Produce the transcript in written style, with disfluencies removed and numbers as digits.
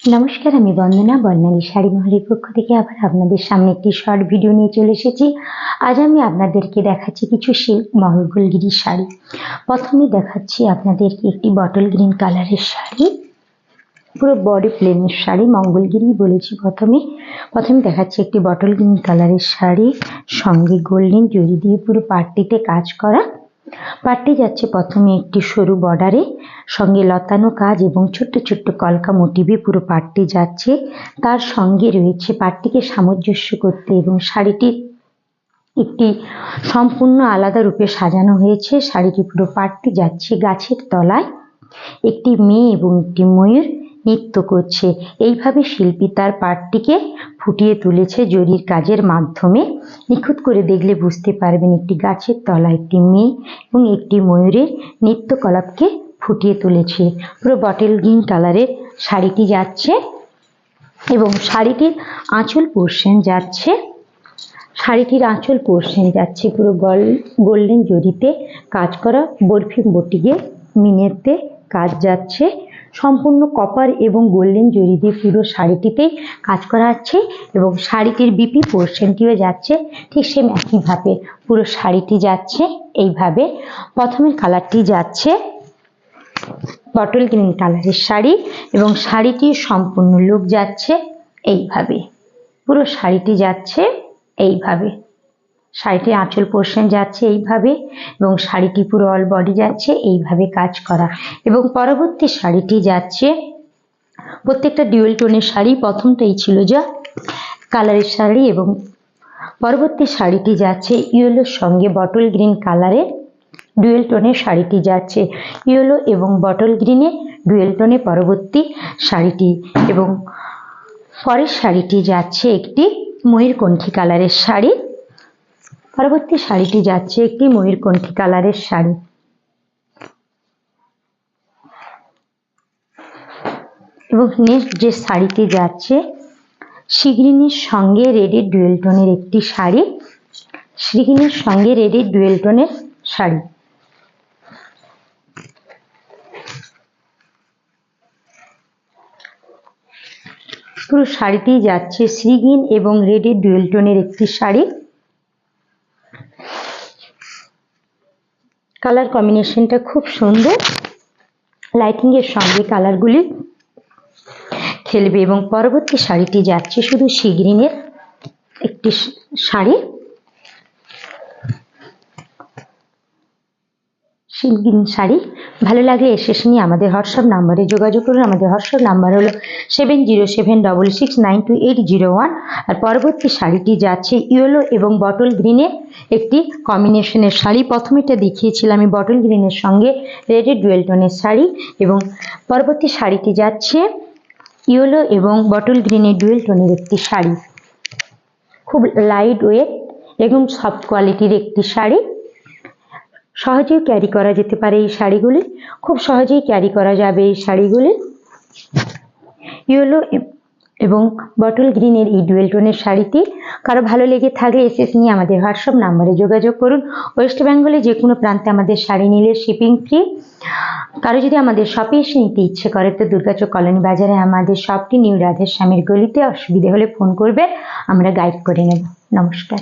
নমস্কার, আমি বন্দনা বর্ণালী শাড়ি মহলের পক্ষ থেকে আবার আপনাদের সামনে একটি শর্ট ভিডিও নিয়ে চলে এসেছি। আজ আমি আপনাদেরকে দেখাচ্ছি কিছু সিল্ক মঙ্গলগিরি শাড়ি। প্রথমে দেখাচ্ছি আপনাদেরকে একটি বটল গ্রিন কালারের শাড়ি, পুরো বডি প্লেনের শাড়ি, মঙ্গলগিরি বলেছি। প্রথমে দেখাচ্ছি একটি বটল গ্রিন কালারের শাড়ি, সঙ্গে গোল্ডেন জরি দিয়ে পুরো পাটটিতে কাজ করা। পাটটি যাচ্ছে প্রথমে একটি সরু বর্ডারে, সঙ্গে লতানো কাজ এবং ছোট্ট ছোট্ট কলকা মোটিভে পুরো পাটটি যাচ্ছে। তার সঙ্গে রয়েছে পাটটিকে সামঞ্জস্য করতে এবং শাড়িটির একটি সম্পূর্ণ আলাদা রূপে সাজানো হয়েছে। শাড়িটি পুরো পাটটি যাচ্ছে গাছের তলায়। একটি মেয়ে এবং একটি ময়ূর নৃত্য করছে। এইভাবে শিল্পী তার পাটটিকে ফুটিয়ে তুলেছে জরির কাজের মাধ্যমে। নিখুঁত করে দেখলে বুঝতে পারবেন একটি গাছের তলায় একটি মেয়ে এবং একটি ময়ূরের নৃত্যকলাপকে ফুটিয়ে তুলেছে। পুরো বটল গ্রিন কালারের শাড়িটি যাচ্ছে এবং শাড়িটির আঁচল পোর্শন যাচ্ছে। পুরো গোল্ডেন জরিতে কাজ করা, বরফি বুটিকে মিনেতে কাজ যাচ্ছে। সম্পূর্ণ কপার এবং গোল্ডেন জরি দিয়ে পুরো শাড়িটিতে কাজ করা আছে এবং শাড়িটির বিপি পোর্শনটিও যাচ্ছে ঠিক সেম একইভাবে। পুরো শাড়িটি যাচ্ছে এইভাবে। প্রথমের কালারটি যাচ্ছে বটল গ্রিন কালারের শাড়ি এবং শাড়িটির সম্পূর্ণ লুক যাচ্ছে এইভাবে। পুরো শাড়িটি যাচ্ছে এইভাবে। শাড়িটির আঁচল পোর্শন যাচ্ছে এইভাবে এবং শাড়িটি পুরো অল বডি যাচ্ছে এইভাবে কাজ করা। এবং পরবর্তী শাড়িটি যাচ্ছে, প্রত্যেকটা ডুয়েল টোনের শাড়ি, প্রথমটাই ছিল যা কালারের শাড়ি এবং পরবর্তী শাড়িটি যাচ্ছে ইয়েলোর সঙ্গে বটল গ্রিন কালারের ডুয়েল টোনের শাড়িটি যাচ্ছে। ইয়েলো এবং বটল গ্রিনে ডুয়েল টোনে পরবর্তী শাড়িটি এবং পরের শাড়িটি যাচ্ছে একটি ময়ূরকণ্ঠী কালারের শাড়ি। পরবর্তী শাড়িটি যাচ্ছে একটি ময়ূরকণ্ঠী কালারের শাড়ি এবং নেক্সট যে শাড়িটি যাচ্ছে শ্রীগ্রিনের সঙ্গে রেডের ডুয়েল টোনের একটি শাড়ি। শ্রীগ্রিনের সঙ্গে রেডের ডুয়েল টোনের শাড়ি। পুরো শাড়িটি যাচ্ছে শ্রীগ্রিন এবং রেডের ডুয়েল টোনের একটি শাড়ি। কালার কম্বিনেশনটা খুব সুন্দর, লাইটিং এর সঙ্গে কালারগুলি খেলবে। এবং পরবর্তী শাড়িটি যাচ্ছে শুধু শ্রীগ্রিনের একটি শাড়ি, শ্রীগ্রিন শাড়ি। ভালো লাগলে এসে নিয়ে আমাদের হোয়াটসঅ্যাপ নাম্বারে যোগাযোগ করুন। আমাদের হোয়াটসঅ্যাপ নাম্বার হলো 7076662801। আর পরবর্তী শাড়িটি যাচ্ছে ইয়েলো এবং বটল গ্রিনের একটি কম্বিনেশনের শাড়ি। প্রথমেটা দেখিয়েছিলাম আমি বটল গ্রিনের সঙ্গে রেডের ডুয়েল টোনের শাড়ি এবং পরবর্তী শাড়িটি যাচ্ছে ইয়েলো এবং বটল গ্রিনের ডুয়েল টোনের একটি শাড়ি। খুব লাইট ওয়েট এবং সফট কোয়ালিটির একটি শাড়ি। সহজেই ক্যারি করা যেতে পারে এই শাড়িগুলি, খুব সহজেই ক্যারি করা যাবে এই শাড়িগুলি। ইয়েলো এবং বটল গ্রিনের এই ডুয়েল টোনের শাড়িটি কারো ভালো লেগে থাকলে এসে নিয়ে আমাদের হোয়াটসঅ্যাপ নাম্বারে যোগাযোগ করুন। ওয়েস্ট বেঙ্গলে যে কোনো প্রান্তে আমাদের শাড়ি নিলে শিপিং ফ্রি। কারো যদি আমাদের শপে এসে নিতে ইচ্ছে করে তো দুর্গাচক কলোনি বাজারে আমাদের শপটি নিউ রাধের স্বামীর গলিতে। অসুবিধে হলে ফোন করবে, আমরা গাইড করে নেব। নমস্কার।